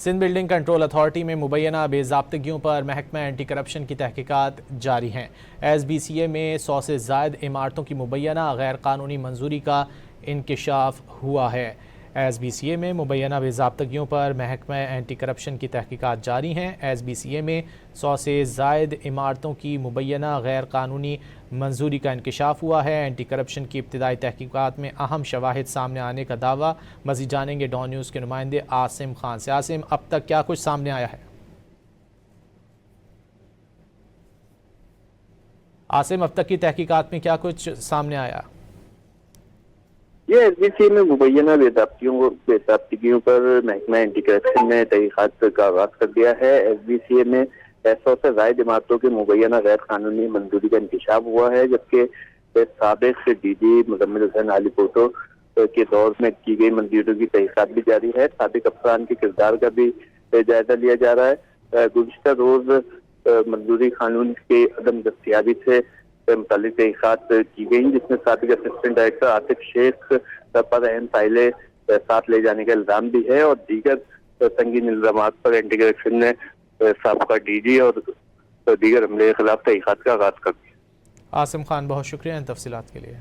Sindh building control authority में मुबैना बेज़ाब्तगियों पर महकमा एंटी करप्शन की तहकीकात जारी हैं। SBCA में 100 से ज़ायद इमारतों की मुबैना गैर कानूनी मंजूरी का इंकशाफ हुआ है। SBCA में मुबैना बेज़ाब्तगियों पर महकमा एंटी करप्शन की तहकीकात जारी हैं। SBCA में 100 से ज़ायद इमारतों की मुबैना गैर कानूनी मंजूरी का इंकशाफ हुआ है। एंटी करप्शन की इब्तिदाई तहकीकात में अहम शवाहिद सामने आने का दावा। मज़ीद जानेंगे डॉन न्यूज़ के नुमाइंदे आसिम खान से। आसिम, अब तक क्या कुछ सामने आया है? आसिम, अब तक की तहकीकात में क्या कुछ सामने आया? ये SBCA में मुबैना बेज़ाब्तियों पर महकमा एंटी करप्शन ने तहकीकात का आगाज कर दिया है। SBCA में 100 से ज़ायद इमारतों के मुबैना गैर कानूनी मंजूरी का इंकशाफ हुआ है, जबकि साबिक DG मुजम्मिल हुसैन आली पोटो के दौर में की गई मंजूरियों की तहकीकात भी जारी है। साबिक अफसरान के किरदार का भी जायजा लिया जा रहा है। गुज़िश्ता रोज मंजूरी कानून के अदम दस्तयाबी से मुतालिक तहकीकात की गई, जिसमें साबिक असिस्टेंट डायरेक्टर आतिफ शेख पर अहम फाइलें साथ ले जाने का इल्जाम भी है और दीगर संगीन इल्जामात पर एंटी करप्शन ने साबका DG और दीगर अमले के खिलाफ तहकीकात का आगाज कर दिया। आसिम खान, बहुत शुक्रिया इन तफसीलात के लिए।